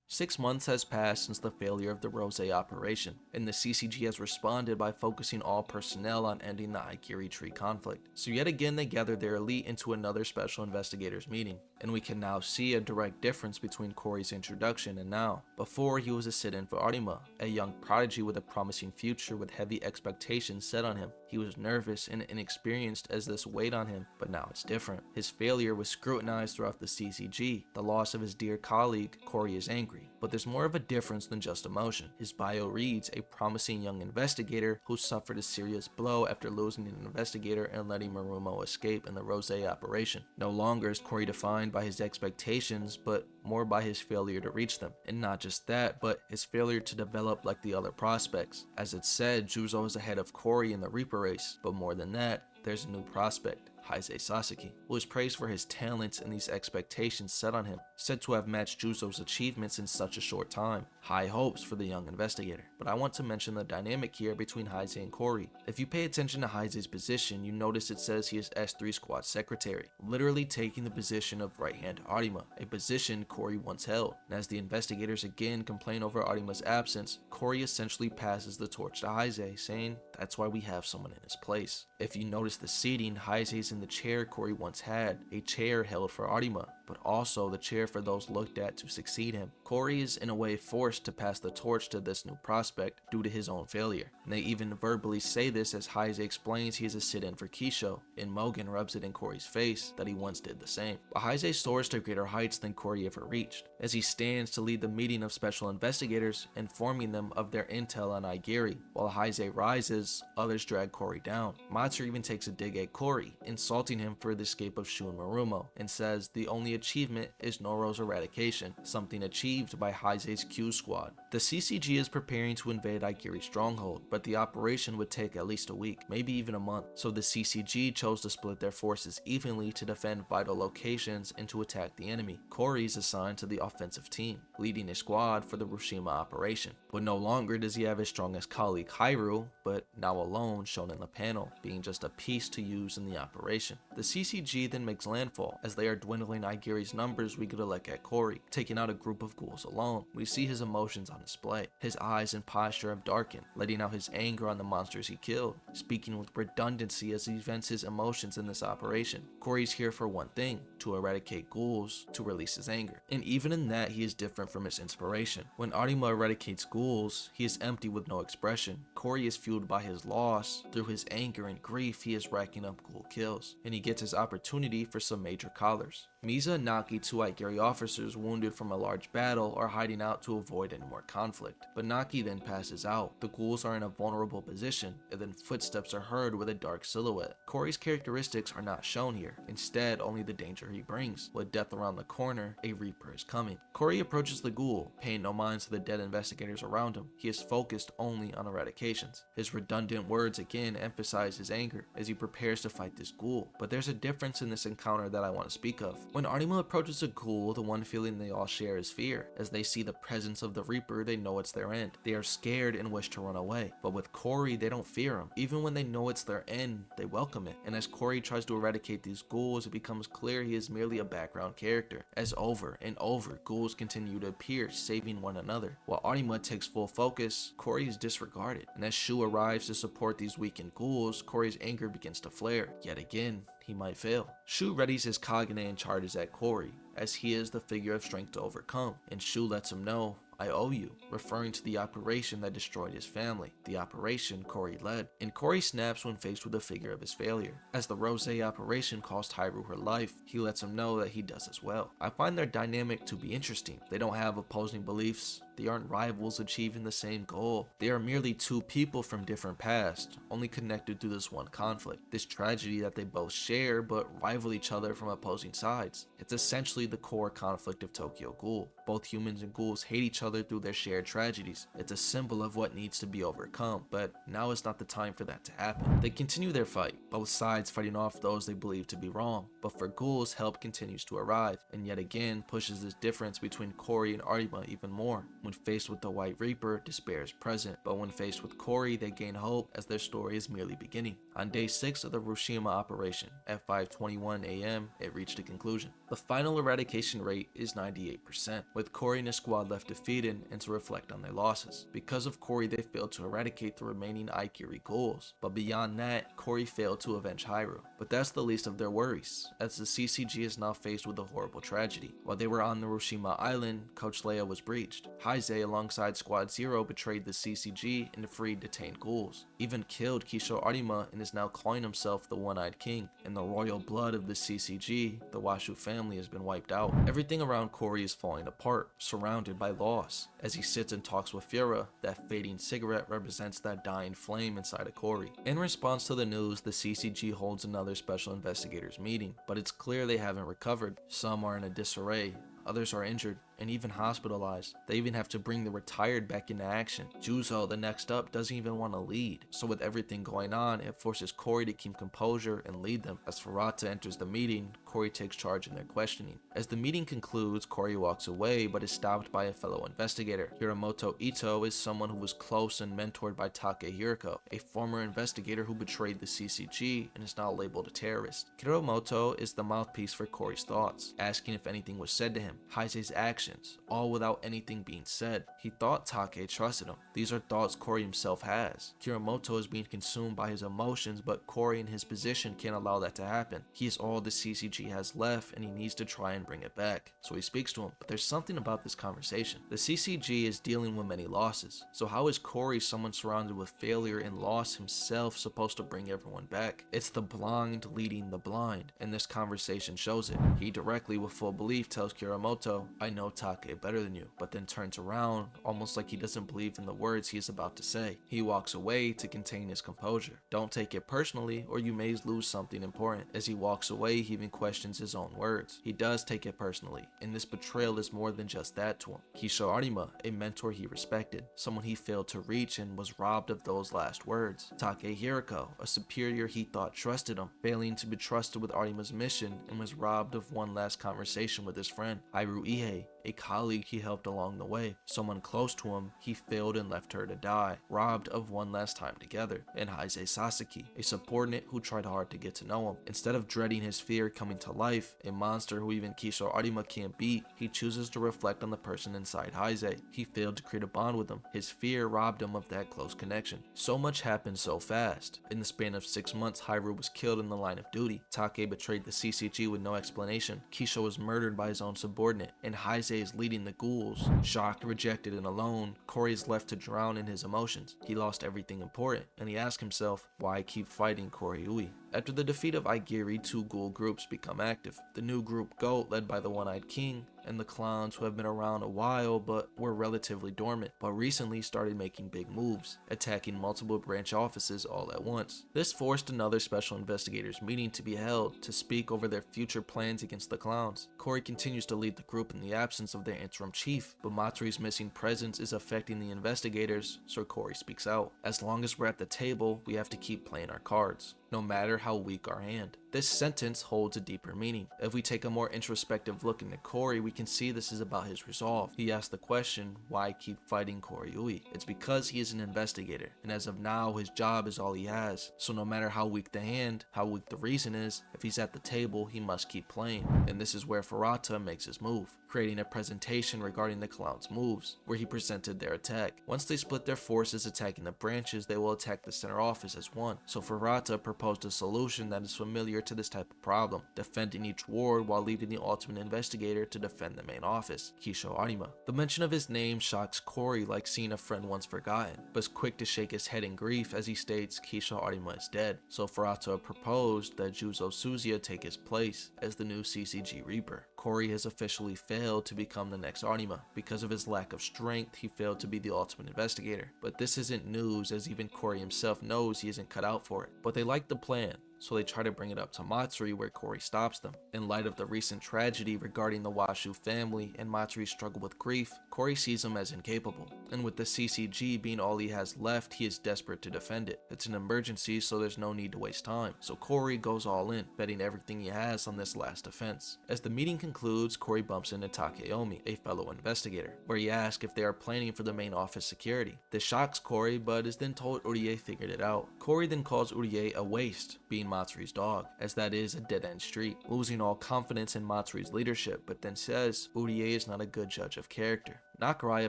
Six months has passed since the failure of the Rose operation, and the CCG has responded by focusing all personnel on ending the Aigiri tree conflict. So yet again they gathered their elite into another special investigators meeting, and we can now see a direct difference between Corey's introduction and now. Before, he was a sit-in for Artima, a young prodigy with a promising future with heavy expectations set on him. He was nervous and inexperienced as this weighed on him, but now it's different. His failure was scrutinized throughout the CCG. The loss of his dear colleague, Corey is angry, but there's more of a difference than just emotion. His bio reads a promising young investigator who suffered a serious blow after losing an investigator and letting Marumo escape in the Rose operation. No longer is Corey defined by his expectations, but more by his failure to reach them. And not just that, but his failure to develop like the other prospects. As it's said, Juzo is ahead of Corey in the Reaper race, but more than that, there's a new prospect, Heise Sasaki, who is praised for his talents and these expectations set on him, said to have matched Juzo's achievements in such a short time. High hopes for the young investigator. But I want to mention the dynamic here between Heise and Corey. If you pay attention to Heise's position, you notice it says he is S3 squad secretary, literally taking the position of right-hand Artima, a position Corey once held. And as the investigators again complain over Artima's absence, Corey essentially passes the torch to Heise, saying that's why we have someone in his place. If you notice the seating, Heise is in the chair Corey once had, a chair held for Artima, but also the chair for those looked at to succeed him. Corey is in a way forced to pass the torch to this new prospect due to his own failure. And they even verbally say this as Heise explains he is a sit-in for Kisho, and Mogen rubs it in Corey's face that he once did the same. But Heise soars to greater heights than Corey ever reached, as he stands to lead the meeting of special investigators, informing them of their intel on Aigiri. While Heise rises, others drag Corey down. Matsu even takes a dig at Corey, insulting him for the escape of Shu and Marumo, and says the only achievement is Noro's eradication, something achieved by Heise's Q squad. The CCG is preparing to invade Aigiri's stronghold, but the operation would take at least a week, maybe even a month, so the CCG chose to split their forces evenly to defend vital locations and to attack the enemy. Corey is assigned to the offensive team, leading a squad for the Hiroshima operation. But no longer does he have his strongest colleague Hairu, but now alone shown in the panel, being just a piece to use in the operation. The CCG then makes landfall. As they are dwindling Aigiri's numbers, we get a look at Corey, taking out a group of ghouls alone. We see his emotions on display. His eyes and posture have darkened, letting out his anger on the monsters he killed, speaking with redundancy as he vents his emotions in this operation. Corey's here for one thing, to eradicate ghouls to release his anger. And even in that, he is different from his inspiration. When Arima eradicates ghouls, he is empty with no expression. Corey is fueled by his loss. Through his anger and grief, he is racking up ghoul kills, and he gets his opportunity for some major collars. Misa and Naki, two Aigiri officers wounded from a large battle, are hiding out to avoid any more conflict, but Naki then passes out. The ghouls are in a vulnerable position, and then footsteps are heard with a dark silhouette. Corey's characteristics are not shown here, instead only the danger he brings. With death around the corner, a Reaper is coming. Corey approaches the ghoul, paying no mind to the dead investigators around him. He is focused only on eradications. His redundant words again emphasize his anger as he prepares to fight this ghoul, but there's a difference in this encounter that I want to speak of. When Arima approaches a ghoul, the one feeling they all share is fear. As they see the presence of the Reaper, they know it's their end. They are scared and wish to run away. But with Corey, they don't fear him. Even when they know it's their end, they welcome it. And as Corey tries to eradicate these ghouls, it becomes clear he is merely a background character, as over and over, ghouls continue to appear, saving one another. While Arima takes full focus, Corey is disregarded. And as Shu arrives to support these weakened ghouls, Corey's anger begins to flare. Yet again, he might fail. Shu readies his Kagane and charges at Corey, as he is the figure of strength to overcome, and Shu lets him know, "I owe you," referring to the operation that destroyed his family, the operation Corey led. And Corey snaps when faced with the figure of his failure. As the Rose operation cost Hyrule her life, he lets him know that he does as well. I find their dynamic to be interesting. They don't have opposing beliefs. They aren't rivals achieving the same goal. They are merely two people from different pasts, only connected through this one conflict, this tragedy that they both share but rival each other from opposing sides. It's essentially the core conflict of Tokyo Ghoul. Both humans and ghouls hate each other through their shared tragedies. It's a symbol of what needs to be overcome, but now is not the time for that to happen. They continue their fight, both sides fighting off those they believe to be wrong, but for ghouls, help continues to arrive, and yet again pushes this difference between Corey and Arima even more. When faced with the White Reaper, despair is present, but when faced with Corey, they gain hope as their story is merely beginning. On day 6 of the Hiroshima operation, at 5:21 AM, it reached a conclusion. The final eradication rate is 98%, with Corey and his squad left defeated and to reflect on their losses. Because of Corey, they failed to eradicate the remaining Aigiri ghouls, but beyond that, Corey failed to avenge Hyrule. But that's the least of their worries, as the CCG is now faced with a horrible tragedy. While they were on the Hiroshima island, Coach Leia was breached. Heise, alongside Squad Zero, betrayed the CCG and freed detained ghouls, even killed Kisho Arima, and is now calling himself the One-Eyed King. In the royal blood of the CCG, the Washu family has been wiped out. Everything around Corey is falling apart, surrounded by loss. As he sits and talks with Fira, that fading cigarette represents that dying flame inside of Corey. In response to the news, the CCG holds another special investigators meeting, but it's clear they haven't recovered. Some are in a disarray, others are injured, and even hospitalized. They even have to bring the retired back into action. Juzo, the next up, doesn't even want to lead. So with everything going on, it forces Corey to keep composure and lead them. As Ferrata enters the meeting, Corey takes charge in their questioning. As the meeting concludes, Corey walks away, but is stopped by a fellow investigator. Hiramoto Ito is someone who was close and mentored by Takehiko, a former investigator who betrayed the CCG and is now labeled a terrorist. Hiramoto is the mouthpiece for Corey's thoughts, asking if anything was said to him. Heise's actions, all without anything being said. He thought Take trusted him. These are thoughts Corey himself has. Kiramoto is being consumed by his emotions, but Corey in his position can't allow that to happen. He is all the CCG has left, and he needs to try and bring it back. So he speaks to him, but there's something about this conversation. The CCG is dealing with many losses. So how is Corey, someone surrounded with failure and loss himself, supposed to bring everyone back? It's the blind leading the blind, and this conversation shows it. He directly, with full belief, tells Kiramoto, "I know Take better than you," but then turns around, almost like he doesn't believe in the words he is about to say. He walks away to contain his composure. Don't take it personally, or you may lose something important. As he walks away, he even questions his own words. He does take it personally, and this betrayal is more than just that to him. Kisho Arima, a mentor he respected, someone he failed to reach and was robbed of those last words. Takehiko, a superior he thought trusted him, failing to be trusted with Arima's mission and was robbed of one last conversation with his friend. Hyrule Ihe, a colleague he helped along the way, someone close to him he failed and left her to die, robbed of one last time together, and Heise Sasaki, a subordinate who tried hard to get to know him. Instead of dreading his fear coming to life, a monster who even Kisho Arima can't beat, he chooses to reflect on the person inside Heise. He failed to create a bond with him. His fear robbed him of that close connection. So much happened so fast. In the span of 6 months, Hairu was killed in the line of duty. Take betrayed the CCG with no explanation. Kisho was murdered by his own subordinate, and Heise is leading the ghouls. Shocked, rejected, and alone, Corey is left to drown in his emotions. He lost everything important, and he asks himself, why keep fighting Koryui? After the defeat of Aigiri, 2 ghoul groups become active. The new group Ghoul, led by the One-Eyed King, and the clowns who have been around a while but were relatively dormant, but recently started making big moves, attacking multiple branch offices all at once. This forced another special investigators meeting to be held to speak over their future plans against the clowns. Corey continues to lead the group in the absence of their interim chief, but Matsuri's missing presence is affecting the investigators, so Corey speaks out. As long as we're at the table, we have to keep playing our cards, no matter how weak our hand. This sentence holds a deeper meaning. If we take a more introspective look into Corey, we can see this is about his resolve. He asks the question, why keep fighting Koryui? It's because he is an investigator, and as of now, his job is all he has. So no matter how weak the hand, how weak the reason is, if he's at the table, he must keep playing. And this is where Furata makes his move, creating a presentation regarding the clown's moves, where he presented their attack. Once they split their forces attacking the branches, they will attack the center office as one. So Furata proposed a solution that is familiar to this type of problem, defending each ward while leaving the ultimate investigator to defend the main office, Kisho Arima. The mention of his name shocks Corey like seeing a friend once forgotten, but is quick to shake his head in grief as he states Kisho Arima is dead. So Furata proposed that Juzo Suzuya take his place as the new CCG Reaper. Corey has officially failed to become the next Arima. Because of his lack of strength, he failed to be the ultimate investigator. But this isn't news, as even Corey himself knows he isn't cut out for it. But they like the plan, so they try to bring it up to Matsuri, where Corey stops them. In light of the recent tragedy regarding the Washu family and Matsuri's struggle with grief, Corey sees him as incapable. And with the CCG being all he has left, he is desperate to defend it. It's an emergency, so there's no need to waste time. So Corey goes all in, betting everything he has on this last defense. As the meeting concludes, Corey bumps into Takeyomi, a fellow investigator, where he asks if they are planning for the main office security. This shocks Corey, but is then told Urie figured it out. Corey then calls Urie a waste, being Matsuri's dog, as that is a dead-end street, losing all confidence in Matsuri's leadership, but then says Urie is not a good judge of character. Nakarai, a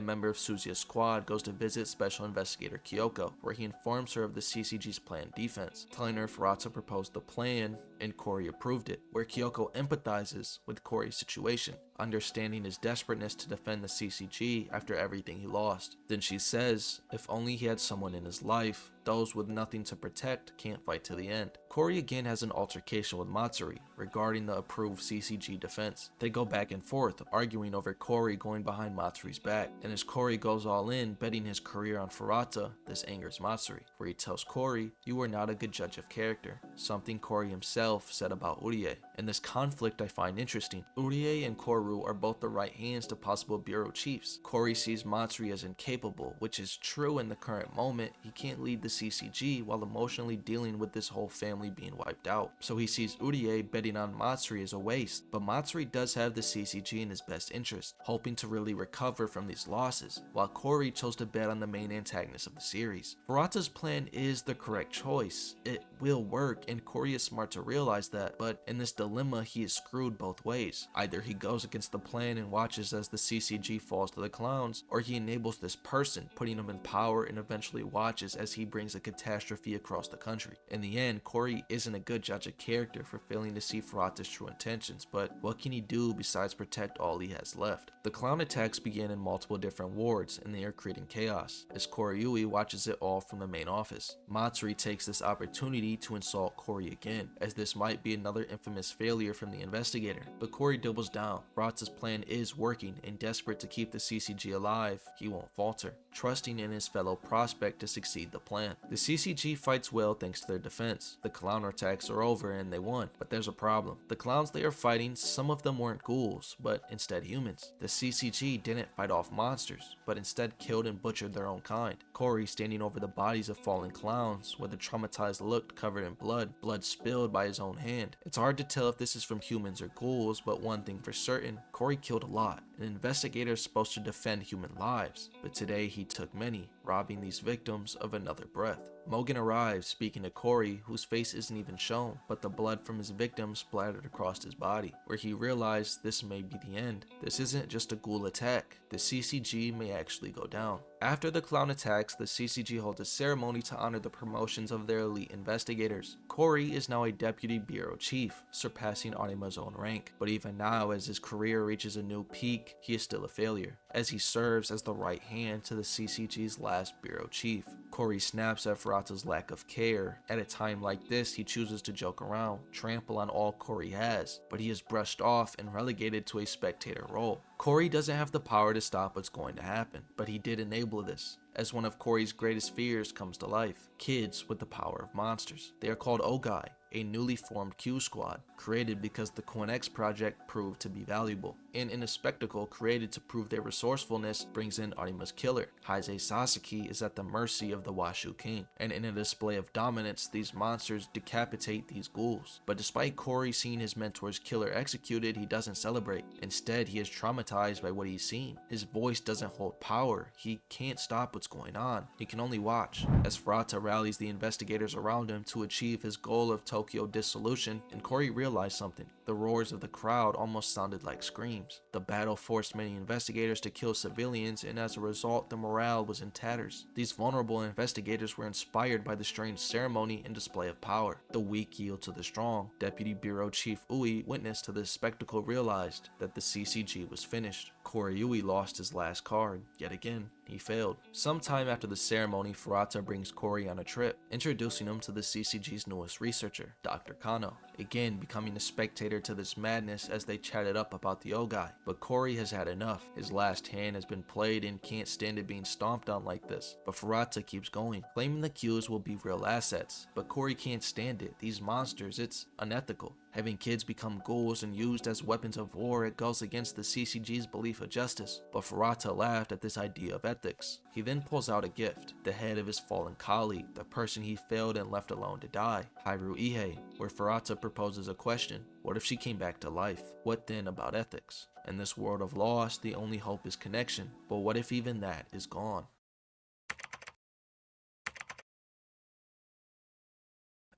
member of Suzuya's squad, goes to visit Special Investigator Kyoko, where he informs her of the CCG's planned defense, telling her Furata proposed the plan and Corey approved it, where Kyoko empathizes with Corey's situation, understanding his desperateness to defend the CCG after everything he lost. Then she says, if only he had someone in his life, those with nothing to protect can't fight to the end. Corey again has an altercation with Matsuri regarding the approved CCG defense. They go back and forth, arguing over Corey going behind Matsuri's back, and as Corey goes all in, betting his career on Furata, this angers Matsuri, where he tells Corey, you are not a good judge of character, something Corey himself said about Urie. And this conflict I find interesting. Urie and Koru are both the right hands to possible bureau chiefs. Corey sees Matsuri as incapable, which is true in the current moment. He can't lead the CCG while emotionally dealing with this whole family being wiped out. So he sees Urie betting on Matsuri as a waste, but Matsuri does have the CCG in his best interest, hoping to really recover from these losses, while Corey chose to bet on the main antagonist of the series. Furata's plan is the correct choice. It will work, and Corey is smart to realize that, but in this dilemma he is screwed both ways. Either he goes against the plan and watches as the CCG falls to the clowns, or he enables this person, putting him in power, and eventually watches as he brings a catastrophe across the country. In the end, Corey isn't a good judge of character for failing to see Furata's true intentions, but what can he do besides protect all he has left? The clown attacks begin in multiple different wards, and they are creating chaos, as Koryui watches it all from the main office. Matsuri takes this opportunity to insult Corey again, as this might be another infamous failure from the investigator, but Corey doubles down. Furata's plan is working, and desperate to keep the CCG alive, he won't falter, trusting in his fellow prospect to succeed the plan. The CCG fights well thanks to their defense. The clown attacks are over and they won, but there's a problem. The clowns they are fighting, some of them weren't ghouls, but instead humans. The CCG didn't fight off monsters, but instead killed and butchered their own kind. Corey standing over the bodies of fallen clowns, with a traumatized look covered in blood spilled by his own hand. It's hard to tell if this is from humans or ghouls, but one thing for certain, Corey killed a lot, An investigator is supposed to defend human lives, but today he took many, robbing these victims of another breath. Mogan arrives, speaking to Corey, whose face isn't even shown, but the blood from his victim splattered across his body, where he realized this may be the end. This isn't just a ghoul attack, the CCG may actually go down. After the clown attacks, the CCG holds a ceremony to honor the promotions of their elite investigators. Corey is now a deputy bureau chief, surpassing Anima's own rank, but even now as his career reaches a new peak, he is still a failure, as he serves as the right hand to the CCG's last bureau chief. Corey snaps at Furata's lack of care. At a time like this, he chooses to joke around, trample on all Corey has, but he is brushed off and relegated to a spectator role. Corey doesn't have the power to stop what's going to happen, but he did enable this, as one of Corey's greatest fears comes to life: kids with the power of monsters. They are called Ogai, a newly formed Q squad, created because the kenkaneki project proved to be valuable, and in a spectacle created to prove their resourcefulness brings in Anima's killer. Heisei Sasaki is at the mercy of the Washu King, and in a display of dominance, these monsters decapitate these ghouls. But despite Corey seeing his mentor's killer executed, he doesn't celebrate. Instead, he is traumatized by what he's seen. His voice doesn't hold power. He can't stop what's going on. He can only watch, as Furata rallies the investigators around him to achieve his goal of Tokyo dissolution, and Corey realized something. The roars of the crowd almost sounded like screams. The battle forced many investigators to kill civilians, and as a result, the morale was in tatters. These vulnerable investigators were inspired by the strange ceremony and display of power. The weak yield to the strong. Deputy Bureau Chief Ui, witness to this spectacle, realized that the CCG was finished. Corey Ui lost his last card. Yet again, he failed. Sometime after the ceremony, Furata brings Corey on a trip, introducing him to the CCG's newest researcher, Dr. Kano, again becoming a spectator to this madness as they chatted up about the Ogai. But Corey has had enough. His last hand has been played and can't stand it being stomped on like this. But Furata keeps going, claiming the Qs will be real assets. But Corey can't stand it. These monsters, it's unethical. Having kids become ghouls and used as weapons of war, it goes against the CCG's belief of justice. But Furata laughed at this idea of ethics. He then pulls out a gift, the head of his fallen colleague, the person he failed and left alone to die, Haru Ihe, where Furata proposes a question. What if she came back to life? What then about ethics? In this world of loss, the only hope is connection. But what if even that is gone?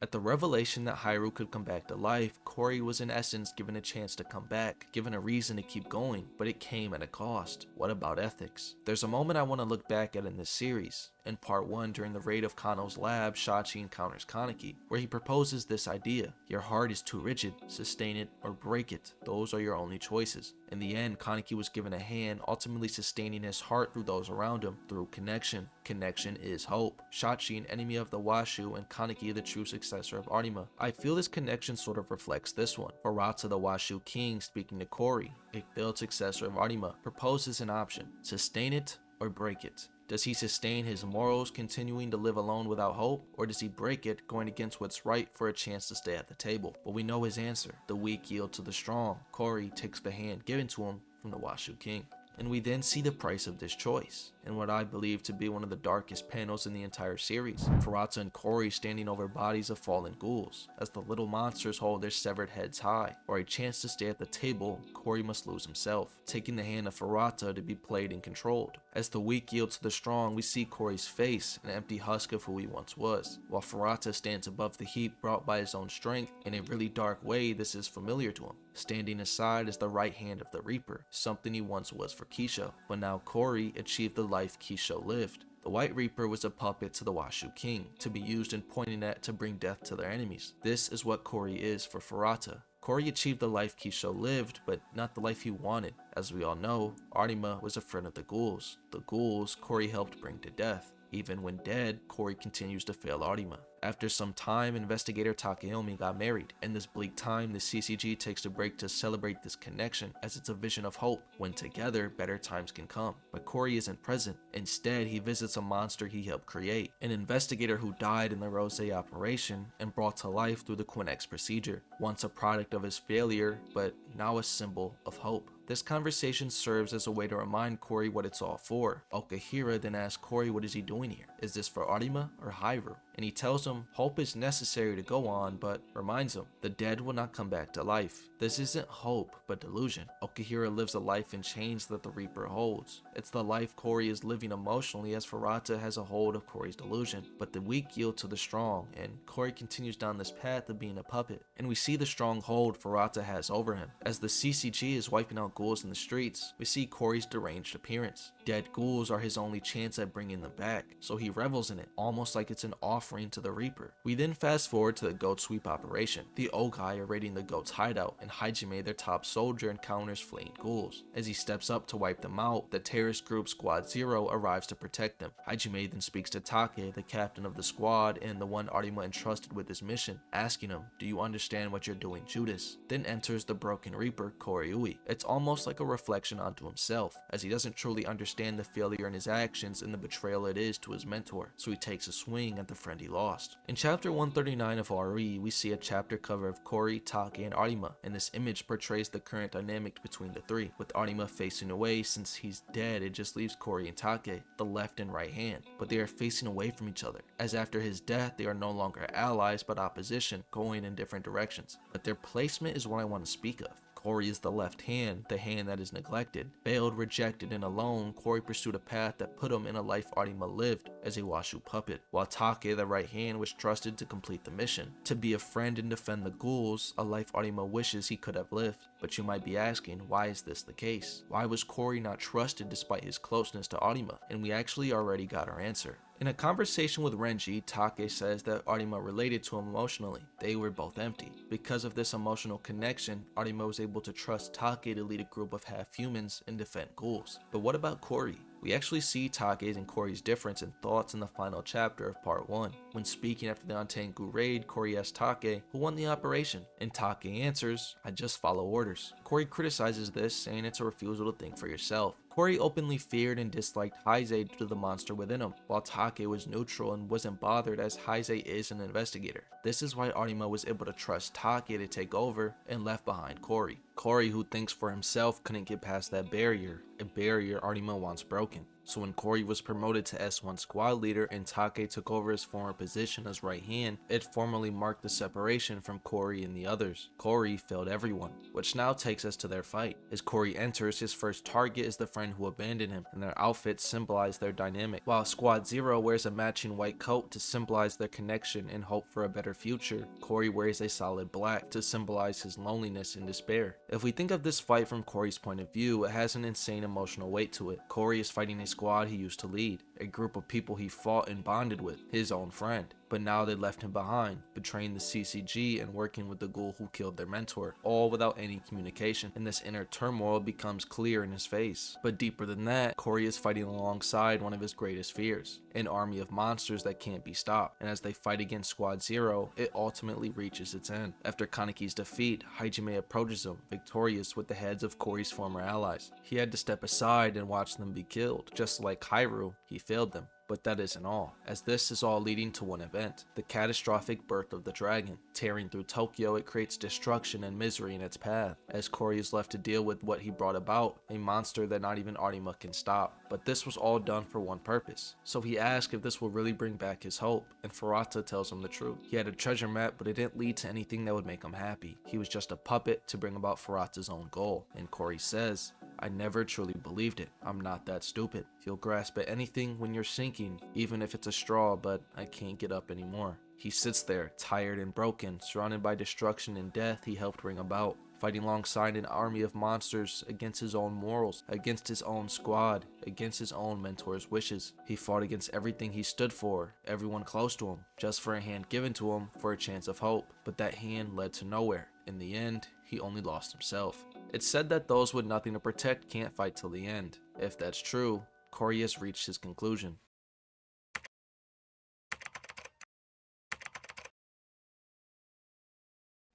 At the revelation that Haru could come back to life, Corey was in essence given a chance to come back, given a reason to keep going, but it came at a cost. What about ethics? There's a moment I want to look back at in this series. In part 1, during the raid of Kano's lab, Shachi encounters Kaneki, where he proposes this idea. Your heart is too rigid, sustain it or break it. Those are your only choices. In the end, Kaneki was given a hand, ultimately sustaining his heart through those around him, through connection. Connection is hope. Shachi, an enemy of the Washu, and Kaneki, the true successor of Arima. I feel this connection sort of reflects this one. Furata, the Washu King, speaking to Corey, a failed successor of Arima, proposes an option. Sustain it or break it. Does he sustain his morals, continuing to live alone without hope, or does he break it, going against what's right for a chance to stay at the table? But we know his answer. The weak yield to the strong. Corey takes the hand given to him from the Washu King. And we then see the price of this choice, in what I believe to be one of the darkest panels in the entire series. Furata and Corey standing over bodies of fallen ghouls, as the little monsters hold their severed heads high. For a chance to stay at the table, Corey must lose himself, taking the hand of Furata to be played and controlled. As the weak yield to the strong, we see Corey's face, an empty husk of who he once was, while Furata stands above the heap brought by his own strength. In a really dark way, this is familiar to him. Standing aside is the right hand of the Reaper, something he once was for Kisho, but now Corey achieved the life Kisho lived. The White Reaper was a puppet to the Washu King, to be used and pointed at to bring death to their enemies. This is what Corey is for Furata. Corey achieved the life Kisho lived, but not the life he wanted. As we all know, Arima was a friend of the ghouls. The ghouls Corey helped bring to death. Even when dead, Corey continues to fail Arima. After some time, investigator Takeyomi got married. In this bleak time, the CCG takes a break to celebrate this connection, as it's a vision of hope. When together, better times can come. But Corey isn't present. Instead, he visits a monster he helped create, an investigator who died in the Rose operation and brought to life through the kenkaneki procedure. Once a product of his failure, but now a symbol of hope. This conversation serves as a way to remind Corey what it's all for. Okahira then asks Corey what is he doing here. Is this for Arima or Haru? And he tells him him hope is necessary to go on, but reminds him the dead will not come back to life. This isn't hope, but delusion. Tokyoghoulre lives a life in chains that the Reaper holds. It's the life Cory is living emotionally as Furata has a hold of Cory's delusion. But the weak yield to the strong, and Cory continues down this path of being a puppet. And we see the strong hold Furata has over him. As the CCG is wiping out ghouls in the streets, we see Cory's deranged appearance. Dead ghouls are his only chance at bringing them back, so he revels in it, almost like it's an offering to the Reaper. We then fast forward to the goat sweep operation. The Ogai are raiding the goat's hideout, and Hajime, their top soldier, encounters fleeing ghouls. As he steps up to wipe them out, the terrorist group Squad Zero arrives to protect them. Hajime then speaks to Take, the captain of the squad and the one Arima entrusted with this mission, asking him, "Do you understand what you're doing, Judas?" Then enters the broken Reaper, Koryui. It's almost like a reflection onto himself, as he doesn't truly understand the failure in his actions and the betrayal it is to his mentor, so he takes a swing at the friend he lost. In chapter 139 of RE, we see a chapter cover of Cory, Take, and Arima, and this image portrays the current dynamic between the three, with Arima facing away. Since he's dead, it just leaves Cory and Take, the left and right hand, but they are facing away from each other, as after his death they are no longer allies but opposition, going in different directions. But their placement is what I want to speak of. Cory is the left hand, the hand that is neglected. Failed, rejected, and alone, Cory pursued a path that put him in a life Arima lived as a Washu puppet, while Take, the right hand, was trusted to complete the mission, to be a friend and defend the ghouls, a life Arima wishes he could have lived. But you might be asking, why is this the case? Why was Cory not trusted despite his closeness to Arima? And we actually already got our answer. In a conversation with Renji, Take says that Arima related to him emotionally. They were both empty. Because of this emotional connection, Arima was able to trust Take to lead a group of half-humans and defend ghouls. But what about Cory? We actually see Take's and Cory's difference in thoughts in the final chapter of part 1. When speaking after the Antengu raid, Cory asks Take who won the operation, and Take answers, "I just follow orders." Cory criticizes this, saying it's a refusal to think for yourself. Cory openly feared and disliked Heise due to the monster within him, while Take was neutral and wasn't bothered as Heise is an investigator. This is why Arima was able to trust Take to take over and left behind Cory. Cory, who thinks for himself, couldn't get past that barrier, a barrier Arima wants broken. So when Cory was promoted to S1 squad leader and Take took over his former position as right hand, it formally marked the separation from Cory and the others. Cory failed everyone, which now takes us to their fight. As Cory enters, his first target is the friend who abandoned him, and their outfits symbolize their dynamic. While Squad Zero wears a matching white coat to symbolize their connection and hope for a better future, Cory wears a solid black to symbolize his loneliness and despair. If we think of this fight from Cory's point of view, it has an insane emotional weight to it. Cory is fighting a squad he used to lead, a group of people he fought and bonded with, his own friend. But now they left him behind, betraying the CCG and working with the ghoul who killed their mentor, all without any communication, and this inner turmoil becomes clear in his face. But deeper than that, Cory is fighting alongside one of his greatest fears, an army of monsters that can't be stopped, and as they fight against Squad Zero, it ultimately reaches its end. After Kaneki's defeat, Hajime approaches him, victorious with the heads of Cory's former allies. He had to step aside and watch them be killed. Just like Hyrule, he failed them. But that isn't all, as this is all leading to one event, the catastrophic birth of the dragon. Tearing through Tokyo, it creates destruction and misery in its path, as Cory is left to deal with what he brought about, a monster that not even Arima can stop. But this was all done for one purpose, so he asks if this will really bring back his hope, and Furata tells him the truth. He had a treasure map, but it didn't lead to anything that would make him happy. He was just a puppet to bring about Furata's own goal, and Cory says, "I never truly believed it. I'm not that stupid. You'll grasp at anything when you're sinking, even if it's a straw, but I can't get up anymore." He sits there, tired and broken, surrounded by destruction and death he helped bring about, fighting alongside an army of monsters against his own morals, against his own squad, against his own mentor's wishes. He fought against everything he stood for, everyone close to him, just for a hand given to him for a chance of hope. But that hand led to nowhere. In the end, he only lost himself. It's said that those with nothing to protect can't fight till the end. If that's true, Cory has reached his conclusion.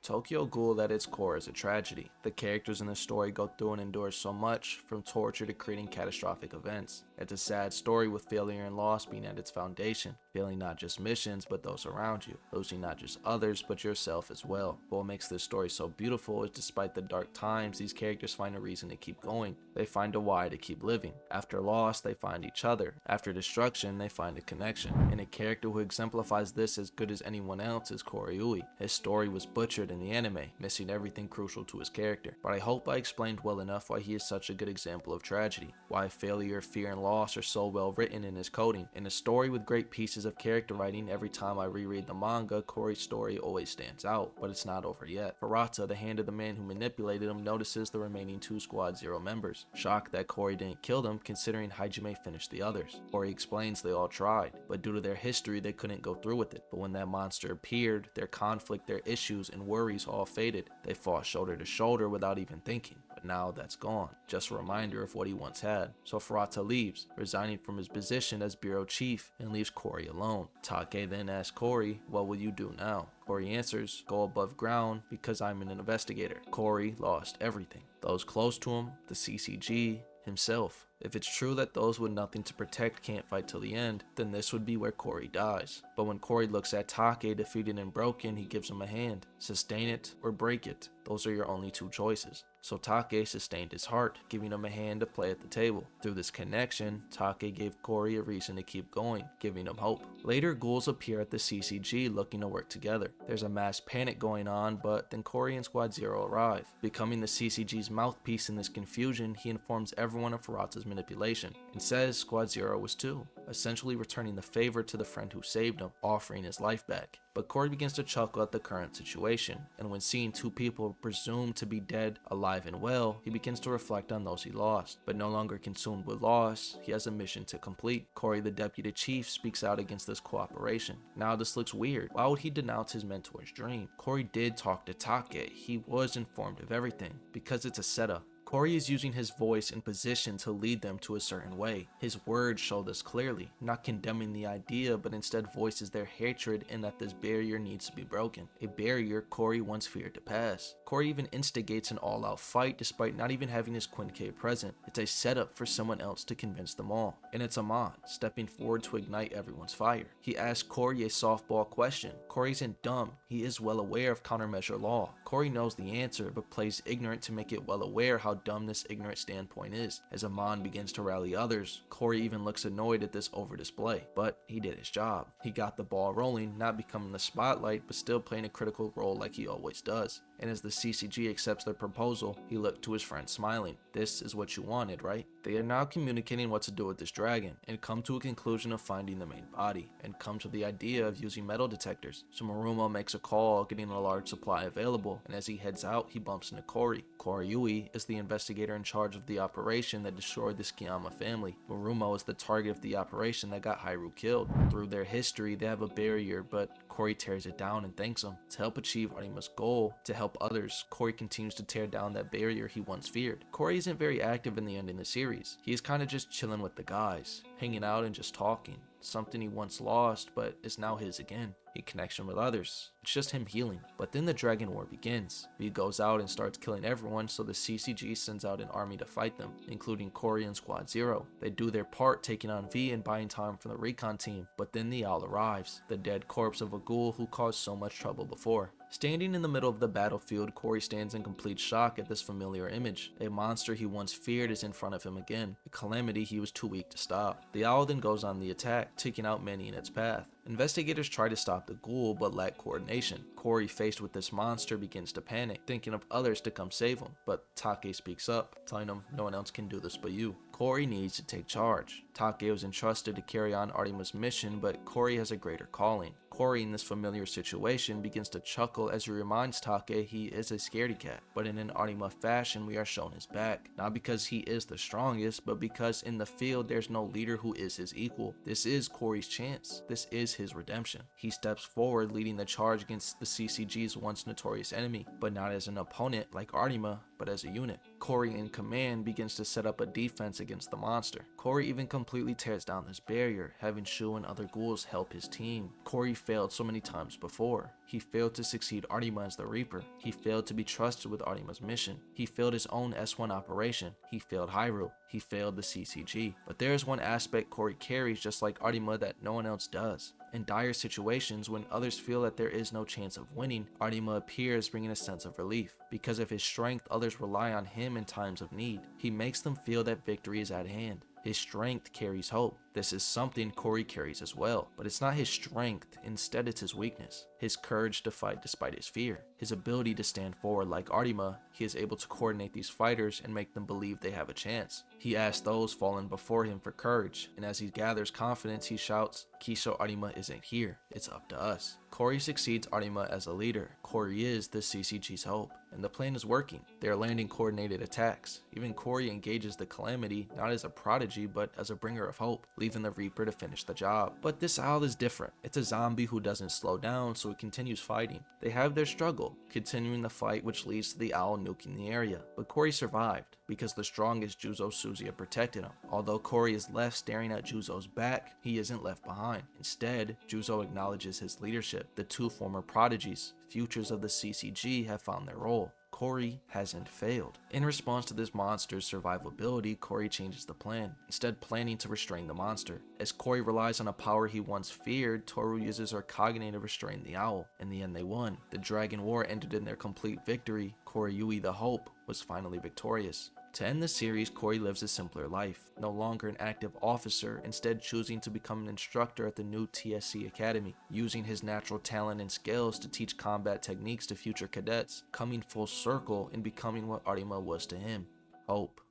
Tokyo Ghoul at its core is a tragedy. The characters in the story go through and endure so much, from torture to creating catastrophic events. It's a sad story with failure and loss being at its foundation. failing not just missions but those around you, losing not just others but yourself as well. But what makes this story so beautiful is despite the dark times, these characters find a reason to keep going. They find a why to keep living. After loss, they find each other. After destruction, they find a connection. And a character who exemplifies this as good as anyone else is Koryui. His story was butchered in the anime, missing everything crucial to his character. But I hope I explained well enough why he is such a good example of tragedy, why failure, fear, and loss are so well written in his coding. In a story with great pieces of character writing, every time I reread the manga, Kory's story always stands out, but it's not over yet. Furata, the hand of the man who manipulated him, notices the remaining 2 Squad Zero members, shocked that Kory didn't kill them considering Hajime finished the others. Kory explains they all tried, but due to their history they couldn't go through with it. But when that monster appeared, their conflict, their issues, and worries all faded. They fought shoulder to shoulder without even thinking. But now that's gone, just a reminder of what he once had. So Furata leaves, resigning from his position as bureau chief, and leaves Kory alone. Take then asks Kory, what will you do now? Kory answers, go above ground because I'm an investigator. Kory lost everything. Those close to him, the CCG, himself. If it's true that those with nothing to protect can't fight till the end, then this would be where Kory dies. But when Kory looks at Take defeated and broken, he gives him a hand. Sustain it or break it. Those are your only 2 choices. So Take sustained his heart, giving him a hand to play at the table. Through this connection, Take gave Kory a reason to keep going, giving him hope. Later, ghouls appear at the CCG looking to work together. There's a mass panic going on, but then Kory and Squad Zero arrive. Becoming the CCG's mouthpiece in this confusion, he informs everyone of Furata's manipulation, and says Squad Zero was too, essentially returning the favor to the friend who saved him, offering his life back. But Kory begins to chuckle at the current situation, and when seeing 2 people presumed to be dead, alive and well, he begins to reflect on those he lost. But no longer consumed with loss, he has a mission to complete. Kory, the deputy chief, speaks out against this cooperation. Now this looks weird. Why would he denounce his mentor's dream? Kory did talk to Take. He was informed of everything, because it's a setup. Kory is using his voice and position to lead them to a certain way. His words show this clearly, not condemning the idea, but instead voices their hatred and that this barrier needs to be broken. A barrier Kory once feared to pass. Kory even instigates an all-out fight despite not even having his kenkaneki present. It's a setup for someone else to convince them all. And it's Amon, stepping forward to ignite everyone's fire. He asks Kory a softball question. Kory isn't dumb, he is well aware of countermeasure law. Kory knows the answer, but plays ignorant to make it well aware how dumb this ignorant standpoint is. As Amon begins to rally others, Kory even looks annoyed at this over display, but he did his job. He got the ball rolling, not becoming the spotlight, but still playing a critical role like he always does. And as the CCG accepts their proposal, he looked to his friend smiling. This is what you wanted, right? They are now communicating what to do with this dragon, and come to a conclusion of finding the main body, and come to the idea of using metal detectors. So Marumo makes a call, getting a large supply available, and as he heads out, he bumps into Kory. Koryui is the investigator in charge of the operation that destroyed the Tsukiyama family. Marumo is the target of the operation that got Haru killed. Through their history, they have a barrier, but Kory tears it down and thanks him. To help achieve Arima's goal, to help others, Kory continues to tear down that barrier he once feared. Kory isn't very active in the end in the series. He is kind of just chilling with the guys, hanging out and just talking. Something he once lost, but is now his again. A connection with others. It's just him healing. But then the Dragon War begins. V goes out and starts killing everyone, so the CCG sends out an army to fight them, including Kory and Squad Zero. They do their part taking on V and buying time from the recon team, but then the owl arrives, the dead corpse of a ghoul who caused so much trouble before. Standing in the middle of the battlefield, Kory stands in complete shock at this familiar image. A monster he once feared is in front of him again, a calamity he was too weak to stop. The owl then goes on the attack, taking out many in its path. Investigators try to stop the ghoul but lack coordination. Kory, faced with this monster, begins to panic, thinking of others to come save him, but Take speaks up, telling him no one else can do this but you. Kory needs to take charge. Take was entrusted to carry on Arima's mission, but Kory has a greater calling. Kory, in this familiar situation, begins to chuckle as he reminds Take he is a scaredy cat, but in an Arima fashion we are shown his back. Not because he is the strongest, but because in the field there's no leader who is his equal. This is Kory's chance. This is his redemption. He steps forward, leading the charge against the CCG's once notorious enemy, but not as an opponent like Arima, but as a unit. Kory, in command, begins to set up a defense against the monster. Kory even completely tears down this barrier, having Shu and other ghouls help his team. Kory failed so many times before. He failed to succeed Arima as the Reaper. He failed to be trusted with Arima's mission. He failed his own S1 operation. He failed Haru. He failed the CCG. But there is one aspect Kory carries just like Arima that no one else does, In dire situations, when others feel that there is no chance of winning, Arima appears, bringing a sense of relief. Because of his strength, others rely on him in times of need. He makes them feel that victory is at hand. His strength carries hope. This is something Corey carries as well, but it's not his strength, instead it's his weakness. His courage to fight despite his fear. His ability to stand forward like Arima, he is able to coordinate these fighters and make them believe they have a chance. He asks those fallen before him for courage, and as he gathers confidence, he shouts, "Kisho Arima isn't here, it's up to us." Corey succeeds Arima as a leader. Corey is the CCG's hope, and the plan is working. They are landing coordinated attacks. Even Corey engages the Calamity, not as a prodigy, but as a bringer of hope, leaving the Reaper to finish the job. But this owl is different. It's a zombie who doesn't slow down, so it continues fighting. They have their struggle, continuing the fight, which leads to the owl nuking the area. But Corey survived, because the strongest Juzo Suzuya protected him. Although Corey is left staring at Juzo's back, he isn't left behind. Instead, Juzo acknowledges his leadership. The two former prodigies, futures of the CCG, have found their role. Corey hasn't failed. In response to this monster's survivability, Corey changes the plan, instead planning to restrain the monster. As Corey relies on a power he once feared, Toru uses her Kagane to restrain the owl. In the end, they won. The Dragon War ended in their complete victory. Koryui, the Hope, was finally victorious. To end the series, Corey lives a simpler life, no longer an active officer, instead choosing to become an instructor at the new TSC Academy, using his natural talent and skills to teach combat techniques to future cadets, coming full circle and becoming what Arima was to him: hope.